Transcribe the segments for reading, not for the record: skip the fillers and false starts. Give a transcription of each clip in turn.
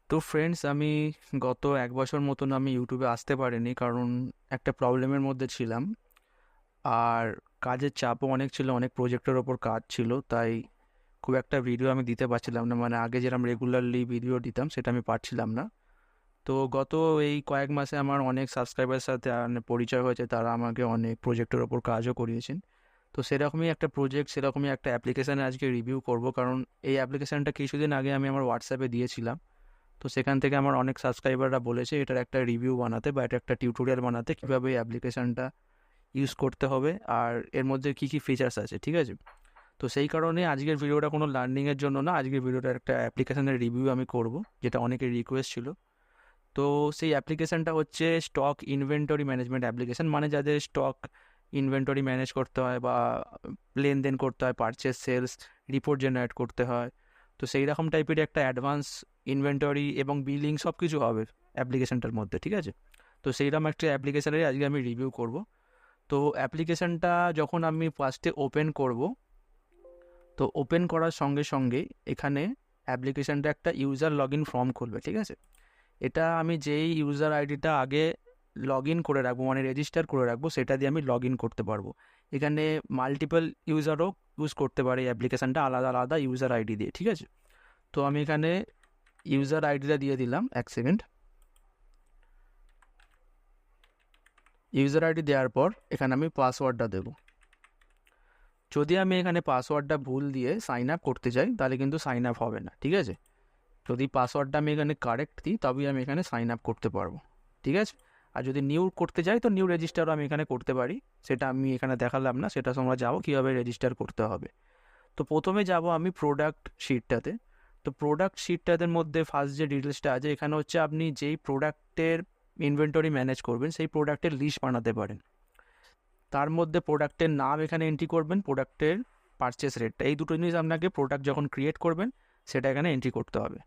তো ফ্রেন্ডস, আমি গত 1 বছর মতন আমি ইউটিউবে আসতে পারিনি, কারণ একটা প্রবলেমের মধ্যে ছিলাম। আর কাজের চাপও অনেক ছিল, অনেক প্রজেক্টের ওপর কাজ ছিল, তাই খুব একটা ভিডিও আমি দিতে পারছিলাম না। মানে আগে যেরকম রেগুলারলি ভিডিও দিতাম সেটা আমি পারছিলাম না। তো গত এই কয়েক মাসে আমার অনেক সাবস্ক্রাইবারের সাথে পরিচয় হয়েছে, তারা আমাকে অনেক প্রজেক্টের ওপর কাজও করিয়েছেন। তো সেরকমই একটা প্রজেক্ট, সেরকমই একটা অ্যাপ্লিকেশানে আজকে রিভিউ করব, কারণ এই অ্যাপ্লিকেশানটা কিছুদিন আগে আমি আমার হোয়াটসঅ্যাপে দিয়েছিলাম। তো সেখান থেকে আমার অনেক সাবস্ক্রাইবাররা বলেছে এটার একটা রিভিউ বানাতে বা এটা একটা টিউটোরিয়াল বানাতে, কীভাবে এই অ্যাপ্লিকেশানটা ইউজ করতে হবে আর এর মধ্যে কী কী ফিচার্স আছে, ঠিক আছে? তো সেই কারণে আজকের ভিডিওটা কোনো লার্নিংয়ের জন্য না, আজকের ভিডিওটা একটা অ্যাপ্লিকেশানের রিভিউ আমি করব, যেটা অনেকের রিকোয়েস্ট ছিল। তো সেই অ্যাপ্লিকেশানটা হচ্ছে স্টক ইনভেন্টরি ম্যানেজমেন্ট অ্যাপ্লিকেশান, মানে যাদের স্টক ইনভেন্টরি ম্যানেজ করতে হয় বা লেনদেন করতে হয়, পারচেস সেলস রিপোর্ট জেনারেট করতে হয়। তো সেই রকম টাইপের একটা অ্যাডভান্স ইনভেন্টরি এবং বিলিং সব কিছু হবে অ্যাপ্লিকেশানটার মধ্যে, ঠিক আছে? তো সেইরকম একটা অ্যাপ্লিকেশানের আজকে আমি রিভিউ করব। তো অ্যাপ্লিকেশানটা যখন আমি ফার্স্টে ওপেন করব, তো ওপেন করার সঙ্গে সঙ্গে এখানে অ্যাপ্লিকেশানটা একটা ইউজার লগ ইন ফর্ম খুলবে, ঠিক আছে? এটা আমি যেই ইউজার আইডিটা আগে লগ ইন করে রাখবো, মানে রেজিস্টার করে রাখবো, সেটা দিয়ে আমি লগ ইন করতে পারবো। এখানে মাল্টিপল ইউজারও ইউজ করতে পারে এই অ্যাপ্লিকেশানটা, আলাদা আলাদা ইউজার আইডি দিয়ে, ঠিক আছে? তো আমি এখানে ইউজার আইডিটা দিয়ে দিলাম, 1 সেকেন্ড। ইউজার আইডি দেওয়ার পর এখানে আমি পাসওয়ার্ডটা দেবো। যদি আমি এখানে পাসওয়ার্ডটা ভুল দিয়ে সাইন আপ করতে চাই, তাহলে কিন্তু সাইন আপ হবে না, ঠিক আছে? যদি পাসওয়ার্ডটা আমি এখানে কারেক্ট দিই, তবেই আমি এখানে সাইন আপ করতে পারবো, ঠিক আছে? আর যদি নিউ করতে চাই, তো নিউ রেজিস্টারও আমি এখানে করতে পারি, সেটা আমি এখানে দেখালাম না, সেটা তোমরা যাবো কীভাবে রেজিস্টার করতে হবে। তো প্রথমে যাব আমি প্রোডাক্ট শিটটাতে। তো প্রোডাক্ট শিটটাদের মধ্যে ফার্স্ট যে ডিটেলসটা আছে, এখানে হচ্ছে আপনি যেই প্রোডাক্টের ইনভেন্টরি ম্যানেজ করবেন সেই প্রোডাক্টের লিস্ট বানাতে পারেন। তার মধ্যে প্রোডাক্টের নাম এখানে এন্ট্রি করবেন, প্রোডাক্টের পারচেস রেটটা, এই দুটো জিনিস আপনাকে প্রোডাক্ট যখন ক্রিয়েট করবেন সেটা এখানে এন্ট্রি করতে হবে।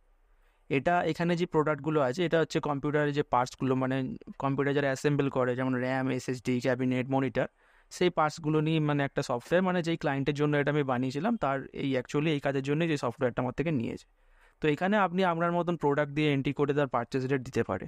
এটা এখানে যে প্রোডাক্টগুলো আছে, এটা হচ্ছে কম্পিউটারের যে পার্টসগুলো, মানে কম্পিউটার যারা অ্যাসেম্বল করে, যেমন র্যাম, এসএসডি, ক্যাবিনেট, মনিটর, সেই পার্টসগুলো নিয়ে মানে একটা সফটওয়্যার, মানে যেই ক্লায়েন্টের জন্য এটা আমি বানিয়েছিলাম, তার এই অ্যাকচুয়ালি এই কাজের জন্য যে সফটওয়্যারটা আমার থেকে নিয়েছে। তো এখানে আপনি আপনার মতন প্রোডাক্ট দিয়ে এন্ট্রি করে তার পারচেস রেট দিতে পারে।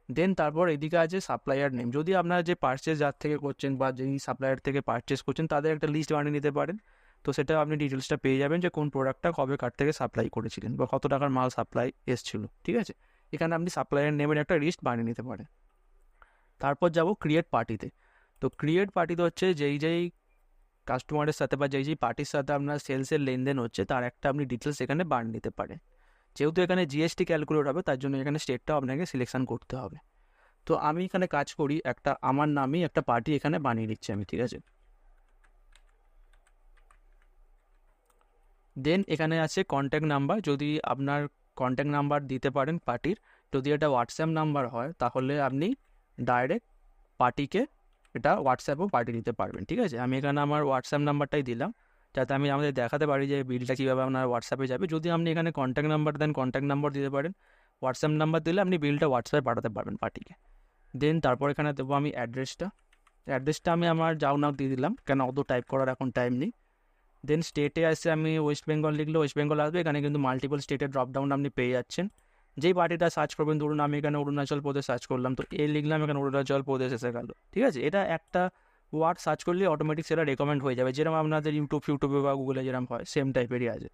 দেন তারপর এদিকে আছে সাপ্লায়ার নেম। যদি আপনার যে পারচেস যার থেকে করছেন বা যেই সাপ্লায়ার থেকে পারচেস করছেন তাদের একটা লিস্ট বানিয়ে নিতে পারেন। তো সেটা আপনি ডিটেলসটা পেয়ে যাবেন যে কোন প্রোডাক্টটা কবে কার থেকে সাপ্লাই করেছিলেন বা কত টাকার মাল সাপ্লাই এসেছিলো, ঠিক আছে? এখানে আপনি সাপ্লায়ার নেমের একটা লিস্ট বানিয়ে নিতে পারেন। তারপর যাব ক্রিয়েট পার্টিতে। তো ক্রিয়েট পার্টিতে হচ্ছে যেই কাস্টমারের সাথে বা যেই পার্টির সাথে আপনার সেলসের লেনদেন হচ্ছে, তার একটা আপনি ডিটেলস এখানে বানিয়ে নিতে পারেন। যেহেতু এখানে জিএসটি ক্যালকুলেট হবে, তার জন্য এখানে স্টেটটাও আপনাকে সিলেকশন করতে হবে। তো আমি এখানে কাজ করি, একটা আমার নামেই একটা পার্টি এখানে বানিয়ে নিচ্ছি আমি, ঠিক আছে? দেন এখানে আছে কন্ট্যাক্ট নাম্বার। যদি আপনার কন্ট্যাক্ট নাম্বার দিতে পারেন পার্টির, যদি এটা হোয়াটসঅ্যাপ নাম্বার হয় তাহলে আপনি ডাইরেক্ট পার্টিকে এটা হোয়াটসঅ্যাপেও পাঠিয়ে দিতে পারবেন, ঠিক আছে? আমি এখানে আমার হোয়াটসঅ্যাপ নাম্বারটাই দিলাম, যাতে আমি আমাদের দেখাতে পারি যে বিলটা কীভাবে আপনার হোয়াটসঅ্যাপে যাবে। যদি আপনি এখানে কন্ট্যাক্ট নাম্বার দেন, কন্ট্যাক্ট নাম্বার দিতে পারেন। হোয়াটসঅ্যাপ নাম্বার দিলে আপনি বিলটা হোয়াটসঅ্যাপে পাঠাতে পারবেন পার্টিকে। দেন তারপর এখানে দেবো আমি অ্যাড্রেসটা আমি আমার যাও দিয়ে দিলাম, কেন অত টাইপ করার এখন টাইম নেই। দেন স্টেটে আসে আমি ওয়েস্ট বেঙ্গল লিখলে ওয়েস্ট বেঙ্গল আসবে। এখানে কিন্তু মাল্টিপল স্টেটের ড্রপডাউন আপনি পেয়ে যাচ্ছেন। যেই পার্টিটা সার্চ করবেন, ধরুন আমি এখানে অরুণাচল প্রদেশ সার্চ করলাম, তো লিখলাম, এখানে অরুণাচল প্রদেশ এসে গেল, ঠিক আছে? এটা একটা ওয়ার্ড সার্চ করলে অটোমেটিক সেটা রেকমেন্ড হয়ে যাবে, যেরকম আপনাদের ইউটিউবে বা গুগলে যেরকম হয়, সেম টাইপেরই আছে।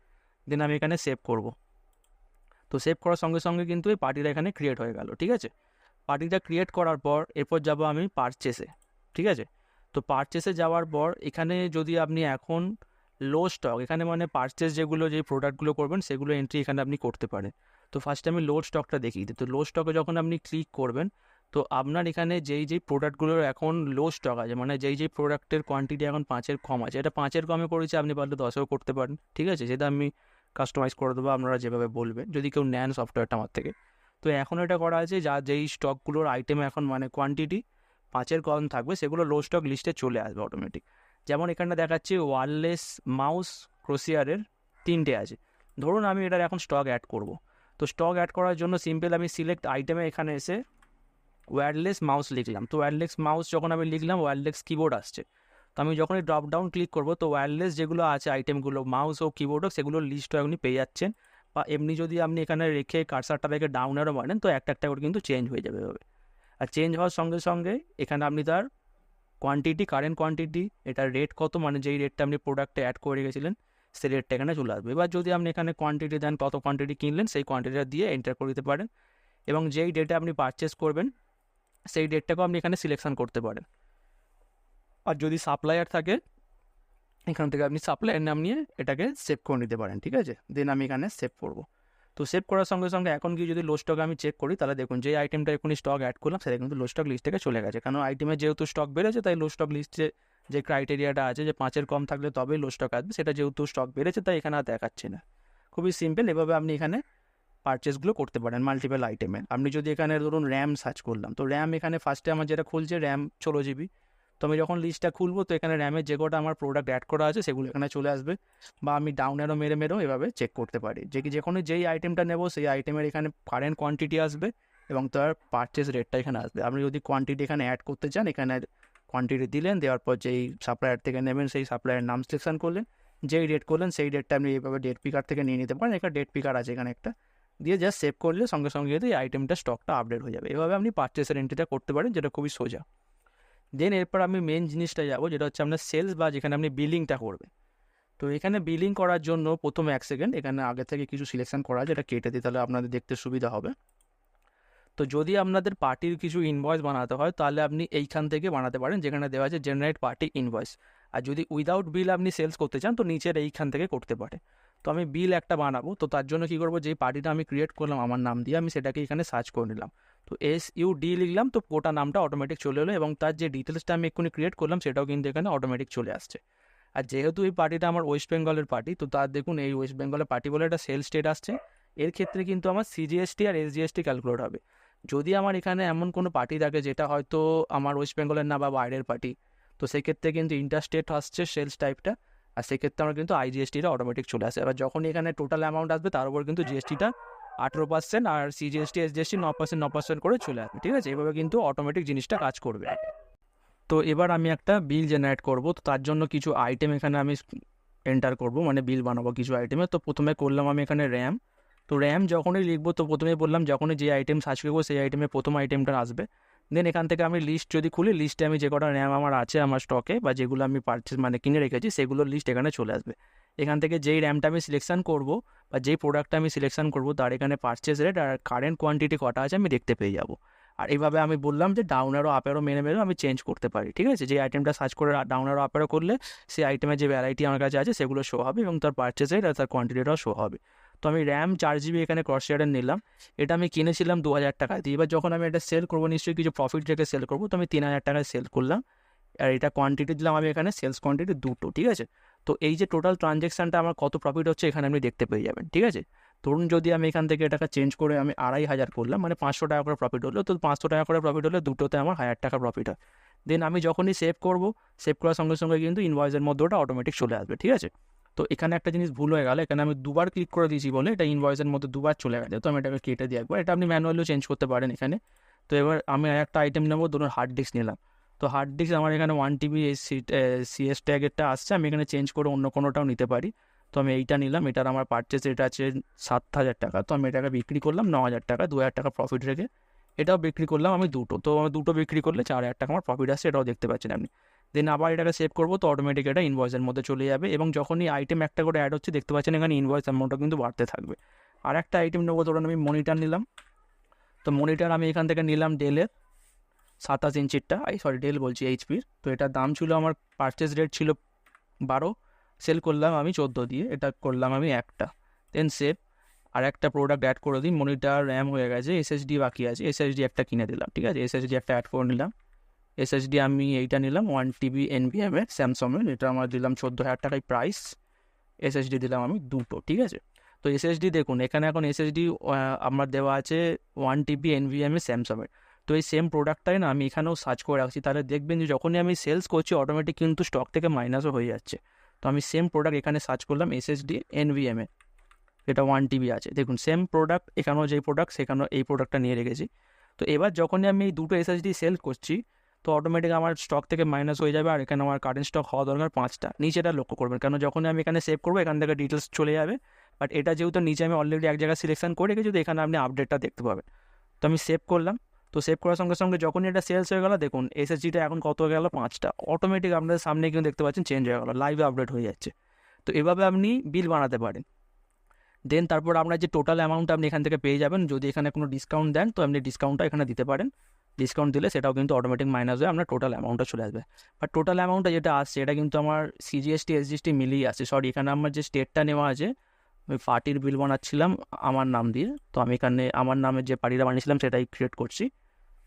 দেন আমি এখানে সেভ করব। তো সেভ করার সঙ্গে সঙ্গে কিন্তু এই পার্টিটা এখানে ক্রিয়েট হয়ে গেল, ঠিক আছে? পার্টিটা ক্রিয়েট করার পর এরপর যাব আমি পারচেসে, ঠিক আছে? তো পারচেসে যাওয়ার পর এখানে যদি আপনি এখন লো স্টক, এখানে মানে পারচেস যেই প্রোডাক্টগুলো করবেন সেগুলো এন্ট্রি এখানে আপনি করতে পারেন। তো ফার্স্টে আমি লো স্টকটা দেখিয়ে দিই। তো লো স্টকে যখন আপনি ক্লিক করবেন, তো আপনার এখানে যেই প্রোডাক্টগুলোর এখন লো স্টক আছে, মানে যেই প্রোডাক্টের কোয়ান্টিটি এখন 5-এর কম আছে, এটা 5-এর কমে করেছে, আপনি পারলে 10-এও করতে পারেন, ঠিক আছে? সেটা আমি কাস্টমাইজ করে দেবো, আপনারা যেভাবে বলবেন, যদি কেউ নেন সফটওয়্যারটা আমার থেকে। তো এখন এটা করা আছে, যেই স্টকগুলোর আইটেম এখন মানে কোয়ান্টিটি 5-এর কম থাকবে, সেগুলো লো স্টক লিস্টে চলে আসবে অটোমেটিক। যেমন এখানে দেখাচ্ছি ওয়্যারলেস মাউস ক্রোসিয়ারের 3টে আছে। ধরুন আমি এটার এখন স্টক অ্যাড করব। তো স্টক অ্যাড করার জন্য সিম্পল আমি সিলেক্ট আইটেমে এখানে এসে ওয়্যারলেস মাউস লিখলাম। তো ওয়্যারলেস মাউস যখন আমি লিখলাম, ওয়্যারলেস কিবোর্ড আসছে। তো আমি যখনই ড্রপ ডাউন ক্লিক করবো, তো ওয়্যারলেস যেগুলো আছে আইটেমগুলো, মাউস ও কিবোর্ড হোক, সেগুলোর লিস্টও আপনি পেয়ে যাচ্ছেন বা এমনি যদি আপনি এখানে রেখে কার্সারটা রেখে ডাউন অ্যারো মারেন তো একটা একটা করে কিন্তু চেঞ্জ হয়ে যাবে এভাবে। আর চেঞ্জ হওয়ার সঙ্গে সঙ্গে এখানে আপনি তার কোয়ান্টিটি, কারেন্ট কোয়ান্টিটি, এটার রেট কত, মানে যেই রেটটা আপনি প্রোডাক্টে অ্যাড করে রেখেছিলেন সেই রেটটা এখানে চলে আসবে। এবার যদি আপনি এখানে কোয়ান্টিটি দেন, কত কোয়ান্টিটি কিনলেন সেই কোয়ান্টিটিটা দিয়ে এন্টার করে দিতে পারেন, এবং যেই ডেটে আপনি পারচেস করবেন সেই ডেটটাকেও আপনি এখানে সিলেকশন করতে পারেন। আর যদি সাপ্লায়ার থাকে এখান থেকে আপনি সাপ্লায়ার নাম নিয়ে এটাকে সেভ করে নিতে পারেন, ঠিক আছে। দেন আমি এখানে সেভ করবো। তো সেভ করার সঙ্গে সঙ্গে এখন কি যদি লো স্টক আমি চেক করি, তাহলে দেখুন যে আইটেমটা এখনই স্টক অ্যাড করলাম সেটা কিন্তু লো স্টক লিস্ট থেকে চলে গেছে, কারণ আইটেমের যেহেতু স্টক বেড়েছে তাই লো স্টক লিস্টে যে ক্রাইটেরিয়াটা আছে যে 5-এর কম থাকলে তবেই লো স্টক আসবে, সেটা যেহেতু স্টক বেড়েছে তাই এখানে আর দেখাচ্ছে না। খুবই সিম্পল, এভাবে আপনি এখানে পারচেসগুলো করতে পারেন মাল্টিপল আইটেমে। আপনি যদি এখানে ধরুন র্যাম সার্চ করলাম, তো র্যাম এখানে ফার্স্টে আমার যেটা খুলছে র্যাম 16 GB। তো আমি যখন লিস্টটা খুলবো তো এখানে র্যামের যে কটা আমার প্রোডাক্ট অ্যাড করা আছে সেগুলো এখানে চলে আসবে, বা আমি ডাউন অ্যারো মেরেও এভাবে চেক করতে পারি যে যে কোনো যেই আইটেমটা নেবো সেই আইটেমের এখানে কারেন্ট কোয়ান্টিটি আসবে এবং তার পারচেস রেটটা এখানে আসবে। আপনি যদি কোয়ান্টিটি এখানে অ্যাড করতে চান, এখানে কোয়ান্টিটি দিলেন, দেওয়ার পর যেই সাপ্লায়ার থেকে নেবেন সেই সাপ্লায়ারের নাম সিলেকশন করলেন, যেই রেট করলেন সেই ডেটটা আপনি এইভাবে ডেট পিকার থেকে নিয়ে নিতে পারেন। এখানে ডেট পিকার আছে এখানে একটা, দিয়ে জাস্ট সেভ করলে সঙ্গে সঙ্গে কিন্তু এই আইটেমটা স্টকটা আপডেট হয়ে যাবে। এভাবে আপনি পারচেসের এন্ট্রিটা করতে পারেন, যেটা খুবই সোজা। দেন এরপর আমি মেন জিনিসটা যাবো, যেটা হচ্ছে আপনার সেলস বা যেখানে আপনি বিলিংটা করবে। তো এখানে বিলিং করার জন্য প্রথমে 1 সেকেন্ড এখানে আগে থেকে কিছু সিলেকশন করা আছে, এটা কেটে দিই তাহলে আপনাদের দেখতে সুবিধা হবে। তো যদি আপনাদের পার্টির কিছু ইনভয়েস বানাতে হয় তাহলে আপনি এইখান থেকে বানাতে পারেন, যেখানে দেওয়া আছে জেনারেট পার্টি ইনভয়েস। আর যদি উইদাউট বিল আপনি সেলস করতে চান তো নিচের এইখান থেকে করতে পারে। তো আমি বিল একটা বানাবো, তো তার জন্য কী করবো, যেই পার্টিটা আমি ক্রিয়েট করলাম আমার নাম দিয়ে আমি সেটাকে এখানে সার্চ করে নিলাম। তো SUD লিখলাম, তো গোটা নামটা অটোমেটিক চলে এলো এবং তার যে ডিটেলসটা আমি এক্ষুনি ক্রিয়েট করলাম সেটাও কিন্তু এখানে অটোমেটিক চলে আসছে। আর যেহেতু এই পার্টিটা আমার ওয়েস্ট বেঙ্গলের পার্টি, তো তার দেখুন এই ওয়েস্ট বেঙ্গলের পার্টি বলে একটা সেল স্টেট আসছে। এর ক্ষেত্রে কিন্তু আমার CGST আর SGST ক্যালকুলেট হবে। যদি আমার এখানে এমন কোনো পার্টি থাকে যেটা হয়তো আমার ওয়েস্ট বেঙ্গলের না বা বাইরের পার্টি, তো সেক্ষেত্রে কিন্তু ইন্টারস্টেট আসছে সেলস টাইপটা, আর সেক্ষেত্রে আমার কিন্তু IGSTটা অটোমেটিক চলে আসে। এবার যখন এখানে টোটাল অ্যামাউন্ট আসবে তার উপর কিন্তু GSTটা 18% আর CGST SGST 9% করে চলে আসবে, ঠিক আছে। এভাবে কিন্তু অটোমেটিক জিনিসটা কাজ করবে। তো এবার আমি একটা বিল জেনারেট করব, তো তার জন্য কিছু আইটেম এখানে আমি এন্টার করব, মানে বিল বানাবো কিছু আইটেমে। তো প্রথমে করলাম আমি এখানে র্যাম। তো র্যাম যখনই লিখবো তো প্রথমেই বললাম যখনই যে আইটেম সার্চ করবো সেই আইটেমে প্রথম আইটেমটা আসবে। দেন এখান থেকে আমি লিস্ট যদি খুলি, লিস্টে আমি যে কটা র্যাম আমার আছে আমার স্টকে বা যেগুলো আমি পারচেস মানে কিনে রেখেছি সেগুলোর লিস্ট এখানে চলে আসবে। এখান থেকে যেই র্যামটা আমি সিলেকশন করব বা যেই প্রোডাক্টটা আমি সিলেকশন করব তার এখানে পারচেস রেট আর কারেন্ট কোয়ান্টিটি কটা আছে আমি দেখতে পেয়ে যাবো। আর এইভাবে আমি বললাম যে ডাউন অ্যারো আপ অ্যারো মেরেও আমি চেঞ্জ করতে পারি, ঠিক আছে। যে আইটেমটা সার্চ করে ডাউন অ্যারো আপ অ্যারো করলে সেই আইটেমের যে ভ্যারাইটি আমার কাছে আছে সেগুলো শো হবে এবং তার পারচেস রেট আর তার কোয়ান্টিটিটাও শো হবে। তো আমি র্যাম 4 GB এখানে ক্রস শেয়ারের নিলাম, এটা আমি কিনেছিলাম 2000 টাকা দিয়ে। এবার যখন আমি এটা সেল করবো নিশ্চয়ই কিছু প্রফিট রেখে সেল করবো, তো আমি 3000 টাকায় সেল করলাম। আর এটা কোয়ান্টিটি দিলাম আমি এখানে সেলস কোয়ান্টিটি 2টো, ঠিক আছে। তো এই যে টোটাল ট্রানজ্যাকশানটা আমার কত প্রফিট হচ্ছে এখানে আপনি দেখতে পেয়ে যাবেন, ঠিক আছে। ধরুন যদি আমি এখান থেকে এটাকে চেঞ্জ করে আমি 2500 করলাম, মানে 500 টাকা করে প্রফিট হলো, তো 500 টাকা করে প্রফিট হলে দুটোতে আমার 1000 টাকা প্রফিট হয়। দেন আমি যখনই সেভ করবো, সেভ করার সঙ্গে সঙ্গে কিন্তু ইনভয়েসের মধ্যে ওটা অটোমেটিক চলে আসবে, ঠিক আছে। তো এখানে একটা জিনিস ভুল হয়ে গেল, এখানে আমি দুবার ক্লিক করে দিয়েছি বলে এটা ইনভয়েসের মধ্যে দুবার চলে গেছে। তো আমি এটাকে কেটে দিয়ে একবার, এটা আপনি ম্যানুয়ালিও চেঞ্জ করতে পারেন এখানে। তো এবার আমি একটা আইটেম নেবো, ধরুন হার্ড ডিস্ক নিলাম। তো হার্ড ডিস্ক আমার এখানে 1 TB CS ট্যাগেরটা আসছে, আমি এখানে চেঞ্জ করে অন্য কোনোটাও নিতে পারি। তো আমি এইটা নিলাম, এটার আমার পারচেস রেট আছে 7000 টাকা। তো আমি এটাকে বিক্রি করলাম 9000 টাকা, 2000 টাকা প্রফিট রেখে। এটাও বিক্রি করলাম আমি দুটো, তো আমার দুটো বিক্রি করলে 4000 টাকা আমার প্রফিট আসছে, এটাও দেখতে পাচ্ছেন আপনি। দেন আবার এটাকে সেভ করবো, তো অটোমেটিক এটা ইনভয়েসের মধ্যে চলে যাবে এবং যখনই আইটেম একটা করে অ্যাড হচ্ছে দেখতে পাচ্ছেন এখানে ইনভয়েস অ্যামাউন্টটা কিন্তু বাড়তে থাকবে। আর একটা আইটেম নেবো, ধরুন আমি মনিটর নিলাম। তো মনিটর আমি এখান থেকে নিলাম ডেলের 27 ইঞ্চিরটা, ডেল বলছি, HP-র। তো এটার দাম ছিল, আমার পারচেস রেট ছিল 12, সেল করলাম আমি 14 দিয়ে, এটা করলাম আমি একটা। দেন সেভ, আর একটা প্রোডাক্ট অ্যাড করে দিই, মনিটর র্যাম হয়ে গেছে, SSD বাকি আছে, SSD একটা কিনে দিলাম, ঠিক আছে। SSD একটা অ্যাড করে নিলাম। SSD আমি এইটা নিলাম 1 TB NVMe স্যামসংয়ের, এটা আমার দিলাম 14,000 টাকায় প্রাইস। SSD দিলাম আমি দুটো, ঠিক আছে। তো SSD দেখুন এখানে এখন SSD আমার দেওয়া আছে 1 TB NVMe স্যামসংয়ের। তো এই সেম প্রোডাক্টটাই না আমি এখানেও সার্চ করে রাখছি, তাহলে দেখবেন যে যখনই আমি সেলস করছি অটোমেটিক কিন্তু স্টক থেকে মাইনাসও হয়ে যাচ্ছে। তো আমি সেম প্রোডাক্ট এখানে সার্চ করলাম SSD NVMe, এটা 1 TB আছে, দেখুন সেম প্রোডাক্ট, এখানেও যেই প্রোডাক্ট সেখানেও এই প্রোডাক্টটা নিয়ে রেখেছি। তো এবার যখনই আমি এই দুটো SSD সেল করছি তো অটোমেটিক আমার স্টক থেকে মাইনাস হয়ে যাবে, আর এখানে আমার কারেন্ট স্টক হওয়া দরকার 5টা। নিচেটা লক্ষ্য করবেন, কেন যখন আমি এখানে সেভ করবো এখান থেকে ডিটেলস চলে যাবে, বাট এটা যেহেতু নিচে আমি অলরেডি এক জায়গায় সিলেকশন করে রেখেছি, তো এখানে আপনি আপডেটটা দেখতে পাবেন। তো আমি সেভ করলাম। তো সেভ করার সঙ্গে সঙ্গে যখনই এটা সেলস হয়ে গেল, দেখুন এসএসজিটা এখন কত হয়ে গেল, 5টা। অটোমেটিক আপনাদের সামনে কিন্তু দেখতে পাচ্ছেন চেঞ্জ হয়ে গেল, লাইভে আপডেট হয়ে যাচ্ছে। তো এভাবে আপনি বিল বানাতে পারেন। দেন তারপর আপনার যে টোটাল অ্যামাউন্ট আপনি এখান থেকে পেয়ে যাবেন, যদি এখানে কোনো ডিসকাউন্ট দেন তো আপনি ডিসকাউন্টটা এখানে দিতে পারেন। ডিসকাউন্ট দিলে সেটাও কিন্তু অটোমেটিক মাইনাস হয়ে আপনার টোটাল অ্যামাউন্টটা চলে আসবে। বাট টোটাল অ্যামাউন্টটা যেটা আসছে এটা কিন্তু আমার সিজিএসটি এসজিএসটি মিলিয়ে আসছে। সরি, এখানে আমার যে স্টেটটা নেওয়া আছে, আমি পার্টির বিল বানাচ্ছিলাম আমার নাম দিয়ে, তো আমি এখানে আমার নামে যে পার্টিটা বানিয়েছিলাম সেটাই ক্রিয়েট করছি।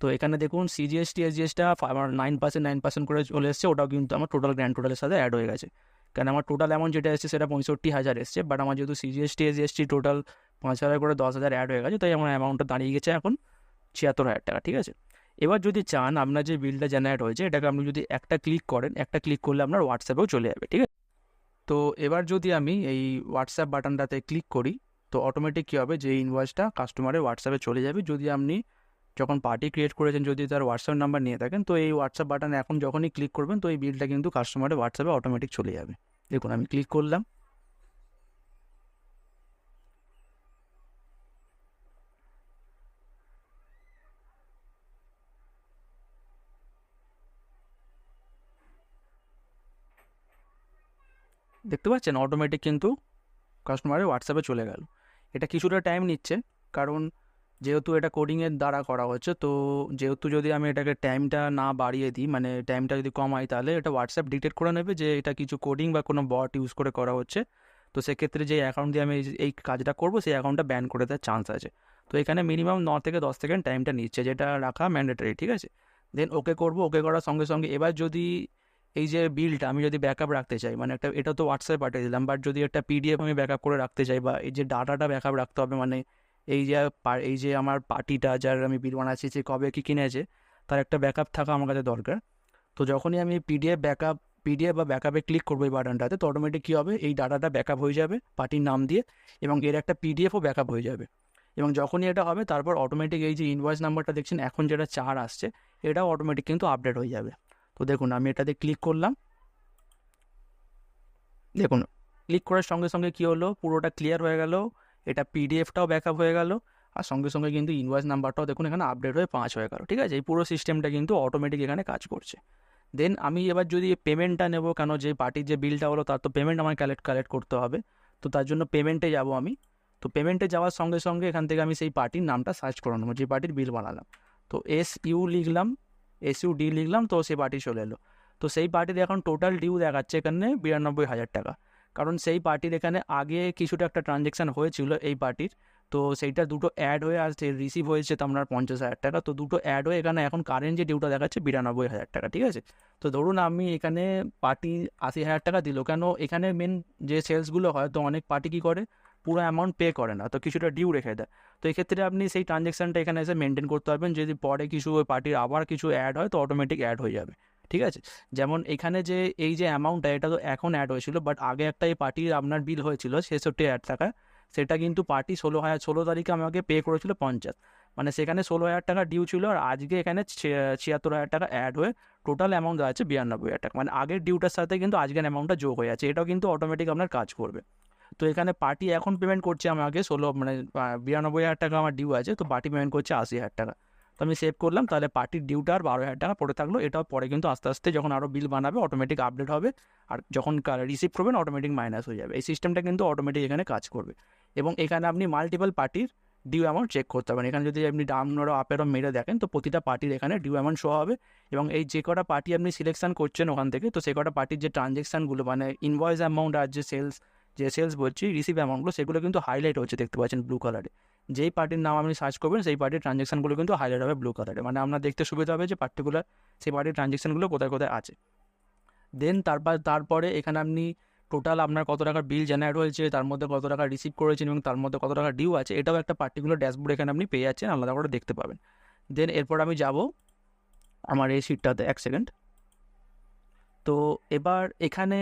তো এখানে দেখুন সিজিএসটি এসজিএসটা আমার 9% করে চলে এসছে, ওটাও কিন্তু আমার টোটাল গ্র্যান্ড টোটালের সাথে অ্যাড হয়ে গেছে। কারণ আমার টোটাল অ্যামাউন্ট যেটা এসেছে সেটা 65,000 এসছে, বাট আমার যেহেতু সিজিএসটি এসজিএসটি টোটাল 5,000 করে 10,000 অ্যাড হয়ে গেছে, তাই আমার অ্যামাউন্টটা দাঁড়িয়ে গেছে এখন 76,000 টাকা। ঠিক আছে, এবার যদি চান আপনার যে বিলটা জেনারেট হয়েছে এটাকে আপনি যদি একটা ক্লিক করেন, একটা ক্লিক করলে আপনার হোয়াটসঅ্যাপেও চলে যাবে। ঠিক আছে, তো এবার যদি আমি এই হোয়াটসঅ্যাপ বাটনটাতে ক্লিক করি, তো অটোমেটিক কী হবে, যে ইনভয়েসটা কাস্টমারের হোয়াটসঅ্যাপে চলে যাবে। যদি আপনি যখন পার্টি ক্রিয়েট করেছেন যদি তার হোয়াটসঅ্যাপ নাম্বার নিয়ে থাকেন, তো এই হোয়াটসঅ্যাপ বাটনে এখন যখনই ক্লিক করবেন তো এই বিলটা কিন্তু কাস্টমারের হোয়াটসঅ্যাপে অটোমেটিক চলে যাবে। দেখুন আমি ক্লিক করলাম, দেখতে পাচ্ছেন অটোমেটিক কিন্তু কাস্টমারের হোয়াটসঅ্যাপে চলে গেল। এটা কিছুটা টাইম নিচ্ছে, কারণ যেহেতু এটা কোডিংয়ের দ্বারা করা হচ্ছে, তো যেহেতু যদি আমি এটাকে টাইমটা না বাড়িয়ে দিই, মানে টাইমটা যদি কমাই, তাহলে এটা হোয়াটসঅ্যাপ ডিটেক্ট করে নেবে যে এটা কিছু কোডিং বা কোনো বট ইউজ করে করা হচ্ছে। তো সেক্ষেত্রে যে অ্যাকাউন্ট দিয়ে আমি এই কাজটা করবো সেই অ্যাকাউন্টটা ব্যান করে দেওয়ার চান্স আছে। তো এখানে মিনিমাম 9 থেকে 10 সেকেন্ড টাইমটা নিচ্ছে, যেটা রাখা ম্যান্ডেটরি। ঠিক আছে, দেন ওকে করবো। ওকে করার সঙ্গে সঙ্গে এবার যদি এই যে বিলটা আমি যদি ব্যাকআপ রাখতে চাই, মানে একটা এটা তো হোয়াটসঅ্যাপে পাঠিয়ে দিলাম, বাট যদি একটা পিডিএফ আমি ব্যাকআপ করে রাখতে চাই, বা এই যে ডাটাটা ব্যাকআপ রাখতে হবে, মানে এই যে আমার পার্টিটা যার আমি বিল বানাচ্ছি সে কবে কী কিনেছে তার একটা ব্যাকআপ থাকা আমার কাছে দরকার। তো যখনই আমি পিডিএফ বা ব্যাকআপে ক্লিক করবো এই বাটনটাতে, তো অটোমেটিক কী হবে, এই ডাটাটা ব্যাকআপ হয়ে যাবে পার্টির নাম দিয়ে, এবং এর একটা পিডিএফও ব্যাকআপ হয়ে যাবে। এবং যখনই এটা হবে তারপর অটোমেটিক এই যে ইনভয়েস নাম্বারটা দেখছেন এখন যেটা 4 আসছে, এটাও অটোমেটিক কিন্তু আপডেট হয়ে যাবে। তো দেখুন আমি এটাতে ক্লিক করলাম, দেখুন ক্লিক করার সঙ্গে সঙ্গে কী হলো, পুরোটা ক্লিয়ার হয়ে গেল, এটা পিডিএফটাও ব্যাকআপ হয়ে গেল, আর সঙ্গে সঙ্গে কিন্তু ইনভয়েস নাম্বারটাও দেখুন এখানে আপডেট হয়ে 5 হয়ে গেল। ঠিক আছে, এই পুরো সিস্টেমটা কিন্তু অটোমেটিক এখানে কাজ করছে। দেন আমি এবার যদি পেমেন্টটা নেব, কেন যে পার্টির যে বিলটা হলো তার তো পেমেন্ট আমার কালেক্ট করতে হবে, তো তার জন্য পেমেন্টে যাব আমি। তো পেমেন্টে যাওয়ার সঙ্গে সঙ্গে এখান থেকে আমি সেই পার্টির নামটা সার্চ করে নেবো, যে পার্টির বিল বানালাম। তো SUD লিখলাম, তো সেই পার্টি চলে এলো। তো সেই পার্টির এখন টোটাল ডিউ দেখাচ্ছে এখানে 92,000 টাকা, কারণ সেই পার্টির এখানে আগে কিছুটা একটা ট্রানজ্যাকশান হয়েছিল এই পার্টির, তো সেইটা দুটো অ্যাড হয়ে আসছে, রিসিভ হয়েছে তো আপনার 50,000 টাকা, তো দুটো অ্যাড হয়ে এখানে এখন কারেন্ট যে ডিউটা দেখাচ্ছে 92,000 টাকা। ঠিক আছে, তো ধরুন আমি এখানে পার্টি 80,000 টাকা দিল, কেন এখানে মেন যে সেলসগুলো হয়, তো অনেক পার্টি কী করে পুরো অ্যামাউন্ট পে করে না, তো কিছুটা ডিউ রেখে দেয়। তো এক্ষেত্রে আপনি সেই ট্রানজ্যাকশানটা এখানে এসে মেনটেন করতে পারবেন, যদি পরে কিছু ওই পার্টির আবার কিছু অ্যাড হয় তো অটোমেটিক অ্যাড হয়ে যাবে। ঠিক আছে, যেমন এখানে যে এই যে অ্যামাউন্টটা এটা তো এখন অ্যাড হয়েছিল, বাট আগে একটা এই পার্টির আপনার বিল হয়েছিল 66,000 টাকা, সেটা কিন্তু পার্টি 16 তারিখে আমাকে পে করেছিল 50, মানে সেখানে 16,000 টাকা ডিউ ছিল, আর আজকে এখানে 76,000 টাকা অ্যাড হয়ে টোটাল অ্যামাউন্ট আছে 92,000 টাকা, মানে আগের ডিউটার সাথে কিন্তু আজকের অ্যামাউন্টটা যোগ হয়ে আছে, এটাও কিন্তু অটোমেটিক আপনার কাজ করবে। তো এখানে পার্টি এখন পেমেন্ট করছে আমাকে 92,000 টাকা আমার ডিউ আছে, তো পার্টি পেমেন্ট করছে 80,000 টাকা। তো আমি সেভ করলাম, তাহলে পার্টির ডিউটা আর 12,000 টাকা পড়ে থাকলো, এটাও পরে কিন্তু আস্তে আস্তে যখন আরও বিল বানাবে অটোমেটিক আপডেট হবে, আর যখন রিসিভ করবেন অটোমেটিক মাইনাস হয়ে যাবে। এই সিস্টেমটা কিন্তু অটোমেটিক এখানে কাজ করবে, এবং এখানে আপনি মাল্টিপল পার্টির ডিউ অ্যামাউন্ট চেক করতে পারবেন। এখানে যদি আপনি ডাউনলোড আপেরও মেরে দেখেন, তো প্রতিটা পার্টির এখানে ডিউ অ্যামাউন্ট শো হবে, এবং এই যে কটা পার্টি আপনি সিলেকশন করছেন ওখান থেকে, তো সে কটা পার্টির যে ট্রানজ্যাকশানগুলো মানে ইনভয়েস অ্যামাউন্ট আর যে সেলস বলছি রিসিভ অ্যামাউন্টগুলো, সেগুলো কিন্তু হাইলাইট হচ্ছে, দেখতে পাচ্ছেন ব্লু কালারে। যেই পার্টির নাম আপনি সার্চ করবেন সেই পার্টির ট্রানজ্যাকশানগুলো কিন্তু হাইলাইট হবে ব্লু কালারে, মানে আপনার দেখতে সুবিধা হবে যে পার্টিকুলার সেই পার্টির ট্রানজ্যাকশানগুলো কোথায় কোথায় আছে। দেন তারপরে এখানে আপনি টোটাল আপনার কত টাকার বিল জেনারেট হয়েছে, তার মধ্যে কত টাকা রিসিভ করেছেন, এবং তার মধ্যে কত টাকা ডিউ আছে, এটাও একটা পার্টিকুলার ড্যাশবোর্ড এখানে আপনি পেয়ে যাচ্ছেন, আলাদা করে দেখতে পাবেন। দেন এরপর আমি যাব আমার এই শিটটাতে, এক সেকেন্ড। তো এবার এখানে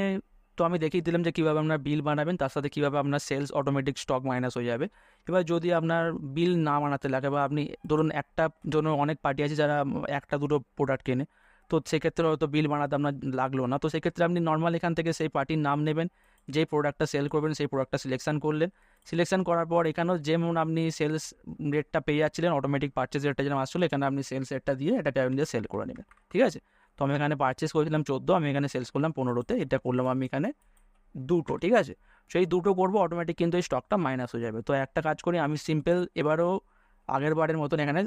তো আমি দেখিয়ে দিলাম যে কীভাবে আপনার বিল বানাবেন, তার সাথে কীভাবে আপনার সেলস অটোমেটিক স্টক মাইনাস হয়ে যাবে। এবার যদি আপনার বিল না বানাতে লাগে, বা আপনি ধরুন একটা জন্য অনেক পার্টি আছে যারা একটা দুটো প্রোডাক্ট কেনে, তো সেক্ষেত্রে হয়তো বিল বানাতে আপনার লাগলো না। তো সেক্ষেত্রে আপনি নর্মাল এখান থেকে সেই পার্টির নাম নেবেন, যেই প্রোডাক্টটা সেল করবেন সেই প্রোডাক্টটা সিলেকশন করলেন। সিলেকশন করার পর এখানেও যেমন আপনি সেলস রেটটা পেয়ে যাচ্ছিলেন, অটোমেটিক পারচেজ রেটটা যেরকম আসছিলো, এখানে আপনি সেলস রেটটা দিয়ে এটাকে আপনি সেল করে নেবেন। ঠিক আছে, তো আমি এখানে পারচেস করেছিলাম 14, আমি এখানে সেলস করলাম 15-তে, এটা করলাম আমি এখানে 2টো। ঠিক আছে, সেই 2টো করবো, অটোমেটিক কিন্তু এই স্টকটা মাইনাস হয়ে যাবে। তো একটা কাজ করি, আমি সিম্পল এবারও আগের বারের মতন এখানে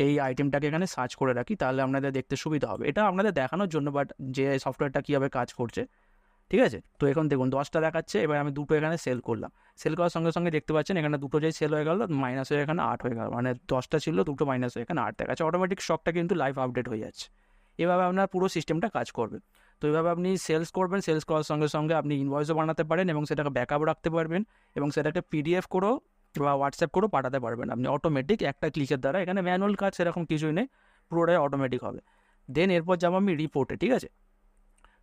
এই আইটেমটাকে এখানে সার্চ করে রাখি, তাহলে আপনাদের দেখতে সুবিধা হবে। এটা আপনাদের দেখানোর জন্য, বাট যে সফটওয়্যারটা কীভাবে কাজ করছে। ঠিক আছে, তো এখন দেখুন 10টা দেখাচ্ছে, এবার আমি 2টো এখানে সেল করলাম। সেল করার সঙ্গে সঙ্গে দেখতে পাচ্ছেন এখানে 2টো যেই সেল হয়ে গেল, মাইনাস হয়ে এখানে 8 হয়ে গেল, মানে 10টা ছিল 2টো মাইনাস হয়ে এখানে 8 দেখাচ্ছে। অটোমেটিক স্টকটা কিন্তু লাইভ আপডেট হয়ে যাচ্ছে। এভাবে আপনার পুরো সিস্টেমটা কাজ করবে। তো এইভাবে আপনি সেলস করবেন, সেলস করার সঙ্গে সঙ্গে আপনি ইনভয়েসও বানাতে পারেন এবং সেটাকে ব্যাকআপ রাখতে পারবেন এবং সেটাকে পিডিএফ করেও বা হোয়াটসঅ্যাপ করেও পাঠাতে পারবেন আপনি অটোমেটিক একটা ক্লিকের দ্বারা। এখানে ম্যানুয়াল কাজ সেরকম কিছুই নেই, পুরোটাই অটোমেটিক হবে। দেন এরপর যাবো আমি রিপোর্টে। ঠিক আছে,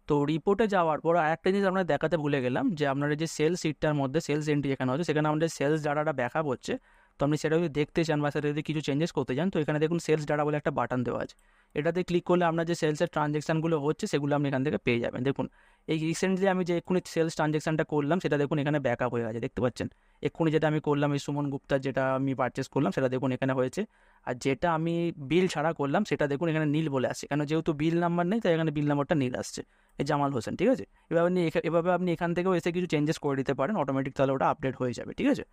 তো রিপোর্টে যাওয়ার পর আরেকটা জিনিস আপনাদের দেখাতে ভুলে গেলাম, যে আপনার যে সেলস শিটটার মধ্যে সেলস এন্ট্রি এখানে হচ্ছে, সেখানে আমাদের সেলস ডাটাটা ব্যাকআপ হচ্ছে। তো আপনি সেটা যদি দেখতে চান বা সেটা যদি কিছু চেঞ্জেস করতে চান, তো এখানে দেখুন সেলস ডাটা বলে একটা বাটন দেওয়া আছে। এটাতে ক্লিক করলে আপনার যে সেলসের ট্রানজ্যাকশানগুলো হচ্ছে সেগুলো আপনি এখান থেকে পেয়ে যাবেন। দেখুন এই রিসেন্টলি আমি যে এক্ষুনি সেলস ট্রানজ্যাকশানটা করলাম সেটা দেখুন এখানে ব্যাকআপ হয়ে গেছে, দেখতে পাচ্ছেন। এক্ষুনি যেটা আমি করলাম, এই সুমন গুপ্তার যেটা আমি পারচেস করলাম সেটা দেখুন এখানে হয়েছে। আর যেটা আমি বিল ছাড়া করলাম সেটা দেখুন এখানে নীল বলে আসছে, কেন যেহেতু বিল নাম্বার নেই তাই এখানে বিল নাম্বারটা নীল আসছে, এই জামাল হোসেন। ঠিক আছে, এভাবে আপনি এখান থেকেও এসে কিছু চেঞ্জেস করে দিতে পারেন, অটোমেটিক তাহলে ওটা আপডেট হয়ে যাবে। ঠিক আছে,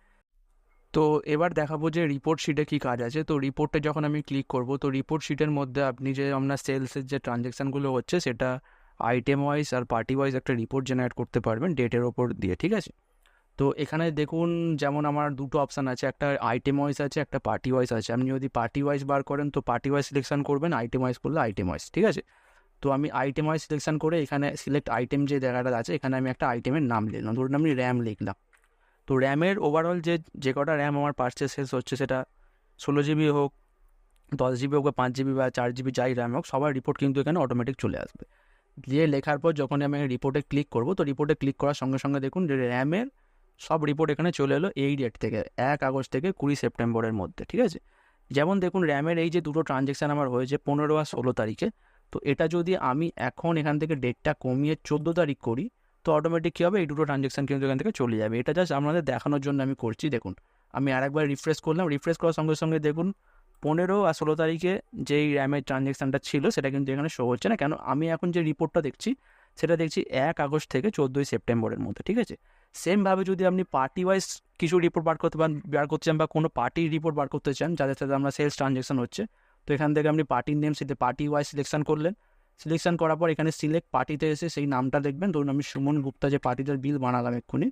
তো এবার দেখাবো যে রিপোর্ট শিটে কী কাজ আছে। তো রিপোর্টে যখন আমি ক্লিক করব, তো রিপোর্ট শিটের মধ্যে আপনি যে আপনার সেলসের যে ট্রানজ্যাকশানগুলো হচ্ছে সেটা আইটেম ওয়াইজ আর পার্টি ওয়াইজ একটা রিপোর্ট জেনারেট করতে পারবেন ডেটের ওপর দিয়ে। ঠিক আছে, তো এখানে দেখুন যেমন আমার 2টো অপশান আছে, একটা আইটেম ওয়াইজ আছে, একটা পার্টি ওয়াইজ আছে। আপনি যদি পার্টি ওয়াইজ বার করেন তো পার্টি ওয়াইজ সিলেকশন করবেন, আইটেম ওয়াইজ করলে আইটেম ওয়াইজ। ঠিক আছে, তো আমি আইটেম ওয়াইজ সিলেকশন করে এখানে সিলেক্ট আইটেম যে জায়গাটা আছে এখানে আমি একটা আইটেমের নাম লিখলাম, ধরুন আমি র্যাম লিখলাম। তো র্যামের ওভারঅল যে কটা র্যাম আমার পারচেস শেষ হচ্ছে, সেটা 16 GB হোক, 10 GB হোক বা 5 GB বা 4 GB, যাই র্যাম হোক, সবার রিপোর্ট কিন্তু এখানে অটোমেটিক চলে আসবে। দিয়ে লেখার পর যখন আমি রিপোর্টে ক্লিক করব, তো রিপোর্টে ক্লিক করার সঙ্গে সঙ্গে দেখুন যে র্যামের সব রিপোর্ট এখানে চলে এলো এই ডেট থেকে, 1 আগস্ট থেকে 20 সেপ্টেম্বরের মধ্যে। ঠিক আছে, যেমন দেখুন র্যামের এই যে 2টো ট্রানজ্যাকশান আমার হয়েছে 15 আর 16 তারিখে, তো এটা যদি আমি এখন এখান থেকে ডেটটা কমিয়ে 14 তারিখ করি, তো অটোমেটিক কী হবে, এই 2টো ট্রানজ্যাকশান কিন্তু এখান থেকে চলে যাবে। এটা জাস্ট আপনাদের দেখানোর জন্য আমি করছি। দেখুন আমি আরেকবার রিফ্রেশ করলাম, রিফ্রেশ করার সঙ্গে সঙ্গে দেখুন 15 আর 16 তারিখে যেই র্যামের ট্রানজ্যাকশানটা ছিল সেটা কিন্তু এখানে শো হচ্ছে না, কেন আমি এখন যে রিপোর্টটা দেখছি সেটা দেখছি 1 আগস্ট থেকে 14 সেপ্টেম্বরের মধ্যে। ঠিক আছে, সেমভাবে যদি আপনি পার্টি ওয়াইজ কিছু রিপোর্ট বার করতে চান বা কোনো পার্টির রিপোর্ট বার করতে চান যাদের সাথে আমরা সেলস ট্রানজ্যাকশান হচ্ছে, তো এখান থেকে আপনি পার্টির নেম সেটা পার্টি ওয়াইজ সিলেকশন করলেন। সিলেকশন করার পর এখানে সিলেক্ট পার্টিতে এসে সেই নামটা দেখবেন, ধরুন আমি সুমন গুপ্তা যে পার্টিটার বিল বানালাম এক্ষুনি,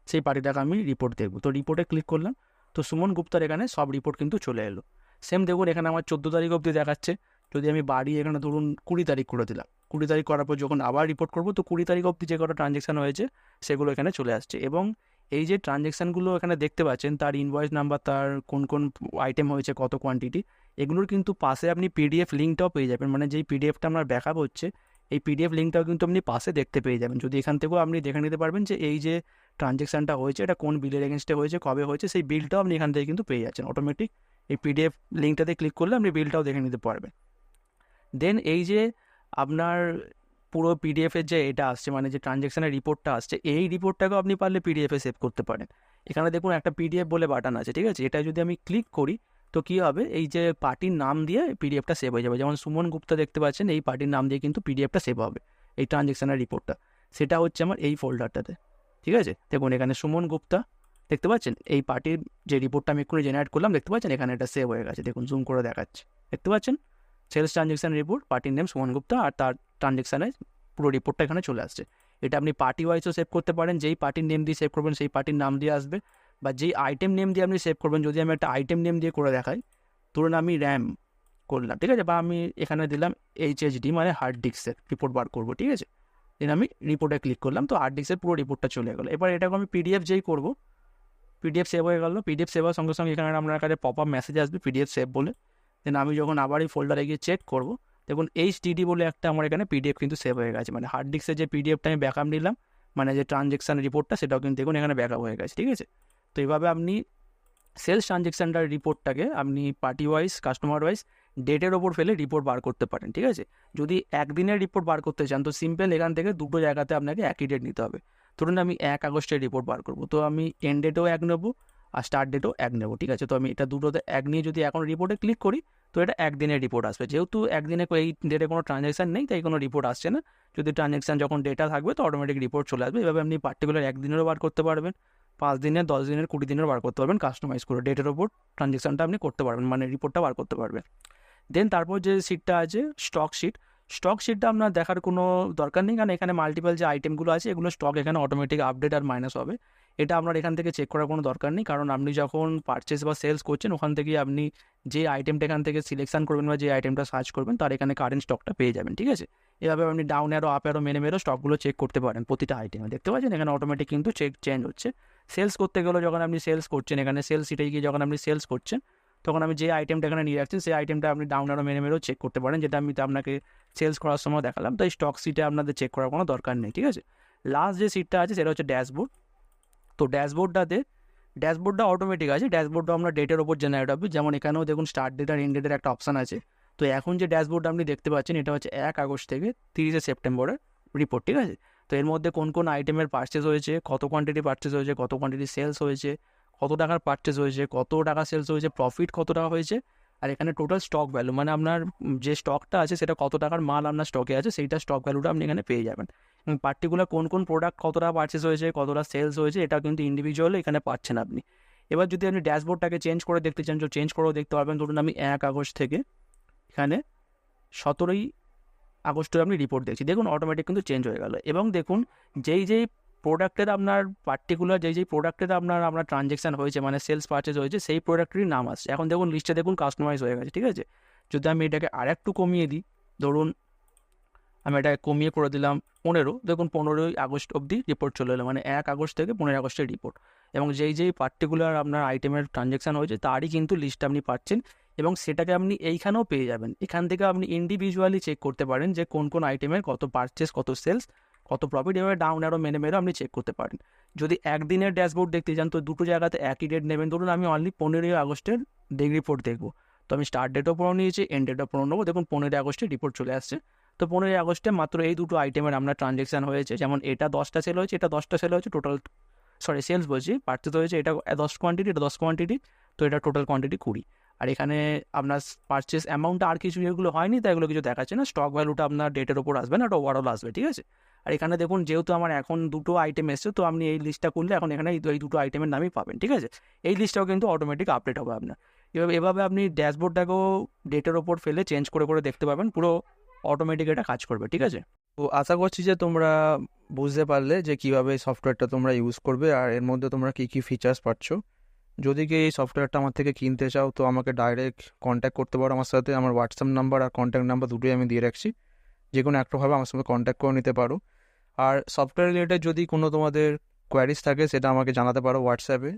সেই পার্টিটাকে আমি রিপোর্ট দেখবো। তো রিপোর্টে ক্লিক করলাম, তো সুমন গুপ্তার এখানে সব রিপোর্ট কিন্তু চলে এলো। সেম দেখুন এখানে আমার 14 তারিখ অবধি দেখাচ্ছে, যদি আমি বাড়িয়ে এখানে ধরুন 20 তারিখ করে দিলাম, 20 তারিখ করার পর যখন আবার রিপোর্ট করবো তো 20 তারিখ অবধি যে কটা ট্রানজ্যাকশান হয়েছে সেগুলো এখানে চলে আসছে। এবং এই যে ট্রানজ্যাকশানগুলো এখানে দেখতে পাচ্ছেন, তার ইনভয়েস নাম্বার, তার কোন কোন আইটেম হয়েছে, কত কোয়ান্টিটি, এগুলোর কিন্তু পাশে আপনি পিডিএফ লিঙ্কটাও পেয়ে যাবেন, মানে যেই পিডিএফটা আপনার ব্যাকআপ হচ্ছে এই পিডিএফ লিঙ্কটাও কিন্তু আপনি পাশে দেখতে পেয়ে যাবেন। যদি এখান থেকেও আপনি দেখে নিতে পারবেন যে এই যে ট্রানজ্যাকশানটা হয়েছে এটা কোন বিলের এগেনস্টে হয়েছে, কবে হয়েছে, সেই বিলটাও আপনি এখান থেকে কিন্তু পেয়ে যাচ্ছেন অটোমেটিক। এই পিডিএফ লিঙ্কটাতে ক্লিক করলে আপনি বিলটাও দেখে নিতে পারবেন। দেন এই যে আপনার পুরো পিডিএফের যে এটা আসছে, মানে যে ট্রানজ্যাকশানের রিপোর্টটা আসছে, এই রিপোর্টটাকেও আপনি পারলে পিডিএফে সেভ করতে পারেন। এখানে দেখুন একটা পিডিএফ বলে বাটন আছে। ঠিক আছে, এটা যদি আমি ক্লিক করি তো কী হবে, এই যে পার্টির নাম দিয়ে পিডিএফটা সেভ হয়ে যাবে। যেমন সুমন গুপ্তা দেখতে পাচ্ছেন, এই পার্টির নাম দিয়ে কিন্তু পিডিএফটা সেভ হবে, এই ট্রানজ্যাকশানের রিপোর্টটা, সেটা হচ্ছে আমার এই ফোল্ডারটাতে। ঠিক আছে, দেখুন এখানে সুমন গুপ্তা দেখতে পাচ্ছেন, এই পার্টির যে রিপোর্টটা আমি এক্ষুনি জেনারেট করলাম দেখতে পাচ্ছেন এখানে এটা সেভ হয়ে গেছে। দেখুন জুম করে দেখাচ্ছে, দেখতে পাচ্ছেন সেলস ট্রানজ্যাকশান রিপোর্ট, পার্টির নেম সুমন গুপ্তা, আর তার ট্রানজ্যাকশানের পুরো রিপোর্টটা এখানে চলে আসছে। এটা আপনি পার্টি ওয়াইজও সেভ করতে পারেন, যেই পার্টির নেম দিয়ে সেভ করবেন সেই পার্টির নাম দিয়ে আসবে, বা যেই আইটেম নেম দিয়ে আপনি সেভ করবেন। যদি আমি একটা আইটেম নেম দিয়ে করে দেখাই, ধরুন আমি র্যাম করলাম, ঠিক আছে, বা আমি এখানে দিলাম এইচএইচডি মানে হার্ড ডিস্কের রিপোর্ট বার করবো। ঠিক আছে, দেন আমি রিপোর্টে ক্লিক করলাম, তো হার্ড ডিস্কের পুরো রিপোর্টটা চলে গেলো। এবার এটাকে আমি পিডিএফ যেই করবো, পিডিএফ সেভ হয়ে গেলো। পিডিএফ সেভ হওয়ার সঙ্গে সঙ্গে এখানে আপনার কাছে পপ আপ মেসেজ আসবে পিডিএফ সেভ বলে। দেন আমি যখন আবার এই ফোল্ডারে গিয়ে চেক করবো, দেখুন এইচডিডি বলে একটা আমার এখানে পিডিএফ কিন্তু সেভ হয়ে গেছে, মানে হার্ড ডিস্কের যে পিডিএফটা আমি ব্যাকআপ নিলাম, মানে যে ট্রানজ্যাকশান রিপোর্টটা, সেটাও কিন্তু দেখুন এখানে ব্যাকআপ হয়ে গেছে। ঠিক আছে, তো এইভাবে আপনি সেলস ট্রানজ্যাকশানটার রিপোর্টটাকে আপনি পার্টি ওয়াইজ কাস্টমার ওয়াইজ ডেটের ওপর ফেলে রিপোর্ট বার করতে পারেন, ঠিক আছে। যদি একদিনের রিপোর্ট বার করতে চান তো সিম্পল এখান থেকে দুটো জায়গাতে আপনাকে একই ডেট নিতে হবে। ধরুন আমি 1 আগস্টের রিপোর্ট বার করবো, তো আমি এন্ড ডেটও 1 নেবো আর স্টার্ট ডেটও 1 নেবো, ঠিক আছে। তো আমি এটা দুটোতে 1 নিয়ে যদি এখন রিপোর্টে ক্লিক করি তো এটা একদিনের রিপোর্ট আসবে। যেহেতু একদিনে এই ডেটে কোনো ট্রানজ্যাকশান নেই তাই কোনো রিপোর্ট আসছে না। যদি ট্রানজ্যাকশান যখন ডেটা থাকবে তো অটোমেটিক রিপোর্ট চলে আসবে। এভাবে আপনি পার্টিকুলার একদিনেরও বার করতে পারবেন, 5 দিনের, 10 দিনের, 20 দিনের বার করতে পারবেন কাস্টমাইজ করে ডেটের ওপর ট্রানজ্যাকশানটা আপনি করতে পারবেন, মানে রিপোর্টটা বার করতে পারবেন। দেন তারপর যে শিটটা আছে স্টক শিটটা আপনার দেখার কোনো দরকার নেই, কারণ এখানে মাল্টিপল যে আইটেমগুলো আছে এগুলো স্টক এখানে অটোমেটিক আপডেট আর মাইনাস হবে। এটা আপনার এখান থেকে চেক করার কোনো দরকার নেই, কারণ আপনি যখন পারচেস বা সেলস করছেন ওখান থেকেই আপনি যে আইটেমটা এখান থেকে সিলেকশন করবেন বা যে আইটেমটা সার্চ করবেন তার এখানে কারেন্ট স্টকটা পেয়ে যাবেন, ঠিক আছে। এভাবে আপনি ডাউন অ্যারো আপ অ্যারো মেরে স্টকগুলো চেক করতে পারেন প্রতিটা আইটেমে। দেখতে পাচ্ছেন এখানে অটোমেটিক কিন্তু চেঞ্জ হচ্ছে। সেলস করতে গেলে যখন আপনি সেলস করছেন এখানে সেলস শিটে গিয়ে যখন আপনি সেলস করছেন তখন আমি যে আইটেমটা এখানে নিয়ে রাখছেন সেই আইটেমটা আপনি ডাউন আরও মেরেও চেক করতে পারেন, যেটা আমি আপনাকে সেলস করার সময় দেখালাম। তো এই স্টক শিটে আপনাদের চেক করার কোনো দরকার নেই, ঠিক আছে। লাস্ট যে শিটটা আছে সেটা হচ্ছে ড্যাশবোর্ড। তো ড্যাশবোর্ডটা অটোমেটিক আছে, ড্যাশবোর্ডটা আমরা ডেটের ওপর জেনারেট হবে। যেমন এখানেও দেখুন স্টার্ট ডেট আর এন্ড ডেটের একটা অপশান আছে। তো এখন যে ড্যাশবোর্ড আপনি দেখতে পাচ্ছেন এটা হচ্ছে 1 আগস্ট থেকে 30 সেপ্টেম্বরের রিপোর্ট, ঠিক আছে। তো এর মধ্যে কোন কোন আইটেমের পারচেস হয়েছে, কত কোয়ান্টিটি পারচেস হয়েছে, কত কোয়ান্টিটি সেলস হয়েছে, কত টাকার পারচেস হয়েছে, কত টাকা সেলস হয়েছে, প্রফিট কত টাকা হয়েছে, আর এখানে টোটাল স্টক ভ্যালু, মানে আপনার যে স্টকটা আছে সেটা কত টাকার মাল আপনার স্টকে আছে সেইটা স্টক ভ্যালুটা আপনি এখানে পেয়ে যাবেন। এবং পার্টিকুলার কোন প্রোডাক্ট কত টাকা পারচেস হয়েছে, কতটা সেলস হয়েছে এটা কিন্তু ইন্ডিভিজুয়ালি এখানে পাচ্ছেন আপনি। এবার যদি আপনি ড্যাশবোর্ডটাকে চেঞ্জ করে দেখতে চান তো চেঞ্জ করেও দেখতে পারবেন। ধরুন আমি 1 আগস্ট থেকে এখানে 17 আগস্টে আপনি রিপোর্ট দেখছি, দেখুন অটোমেটিক কিন্তু চেঞ্জ হয়ে গেল। এবং দেখুন যেই প্রোডাক্টের আপনার পার্টিকুলার যেই প্রোডাক্টের আপনার ট্রানজ্যাকশান হয়েছে মানে সেলস পারচেজ হয়েছে সেই প্রোডাক্টেরই নাম আসছে। এখন দেখুন লিস্টে দেখুন কাস্টমাইজ হয়ে গেছে, ঠিক আছে। যদি আমি এটাকে আরেকটু কমিয়ে দিই, ধরুন আমি এটাকে কমিয়ে করে দিলাম 15, দেখুন 15 আগস্ট অবধি রিপোর্ট চলে এলো, মানে 1 আগস্ট থেকে 15 আগস্টের রিপোর্ট। এবং যেই পার্টিকুলার আপনার আইটেমের ট্রানজ্যাকশান হয়েছে তারই কিন্তু লিস্ট আপনি পাচ্ছেন, এবং সেটাকে আপনি এইখানেও পেয়ে যাবেন। এখান থেকে আপনি ইন্ডিভিজুয়ালি চেক করতে পারেন যে কোন আইটেমের কত পারচেস, কত সেলস, কত প্রফিট, এভাবে ডাউন অ্যারো মেরে আপনি চেক করতে পারেন। যদি একদিনের ড্যাশবোর্ড দেখতে চান তো দুটো জায়গাতে একই ডেট নেবেন। ধরুন আমি অনলি 15 আগস্টের ডে রিপোর্ট দেখবো, তো আমি স্টার্ট ডেটও পড়ে নিয়েছি, এন্ড ডেটও পড়ে নেবো। দেখুন 15 আগস্টের রিপোর্ট চলে আসছে। তো 15 আগস্টে মাত্র এই দুটো আইটেমের আপনার ট্রানজ্যাকশান হয়েছে, যেমন এটা 10টা সেল হয়েছে, এটা 10টা সেল হয়েছে, টোটাল সেলস বলছি, পারচেজ হয়েছে এটা 10 কোয়ান্টিটি, এটা 10 কোয়ান্টিটি, তো এটা টোটাল কোয়ান্টিটি 20। আর এখানে আপনার পারচেস অ্যামাউন্টটা আর কিছু এগুলো হয়নি তাই এগুলো কিছু দেখাচ্ছে না। স্টক ভ্যালুটা আপনার ডেটের ওপর আসবে না, এটা ওভারঅল আসবে, ঠিক আছে। আর এখানে দেখুন যেহেতু আমার এখন দুটো আইটেম এসছে তো আপনি এই লিস্টটা করলে এখন এখানে এই দুটো আইটেমের নামই পাবেন, ঠিক আছে। এই লিস্টটাও কিন্তু অটোমেটিক আপডেট হবে আপনার। এভাবে আপনি ড্যাশবোর্ডটাকেও ডেটের ওপর ফেলে চেঞ্জ করে দেখতে পাবেন, পুরো অটোমেটিক এটা কাজ করবে, ঠিক আছে। তো আশা করছি যে তোমরা বুঝতে পারলে যে কীভাবে এই সফটওয়্যারটা তোমরা ইউজ করবে আর এর মধ্যে তোমরা কী ফিচার্স পাচ্ছ। যদি কি এই সফটওয়্যারটা আমার থেকে কিনতে চাও তো আমাকে ডাইরেক্ট কন্ট্যাক্ট করতে পারো আমার সাথে। আমার হোয়াটসঅ্যাপ নাম্বার আর কন্ট্যাক্ট নাম্বার দুটোই আমি দিয়ে রাখছি, যে কোনো একটাভাবে আমার সঙ্গে কন্ট্যাক্ট করে নিতে পারো। আর সফটওয়্যার রিলেটেড যদি কোনো তোমাদের কোয়ারিজ থাকে সেটা আমাকে জানাতে পারো হোয়াটসঅ্যাপে।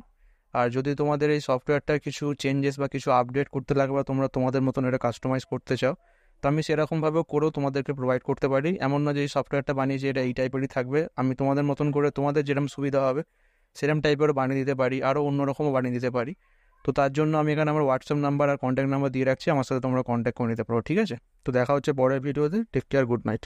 আর যদি তোমাদের এই সফটওয়্যারটার কিছু চেঞ্জেস বা কিছু আপডেট করতে লাগে বা তোমরা তোমাদের মতন এটা কাস্টমাইজ করতে চাও তো আমি সেরকমভাবেও করেও তোমাদেরকে প্রোভাইড করতে পারি। এমন না যে এই সফটওয়্যারটা বানিয়েছি এটা এই টাইপেরই থাকবে, আমি তোমাদের মতন করে তোমাদের যেরকম সুবিধা হবে সেরকম টাইপেরও বানিয়ে দিতে পারি, আরও অন্যরকমও বানিয়ে দিতে পারি। তো তার জন্য আমি এখানে আমার হোয়াটসঅ্যাপ নাম্বার আর কন্ট্যাক্ট নাম্বার দিয়ে রাখছি, আমার সাথে তোমরা কন্ট্যাক্ট করে নিতে পারো, ঠিক আছে। তো দেখা হচ্ছে পরের ভিডিওতে। Take care, good night.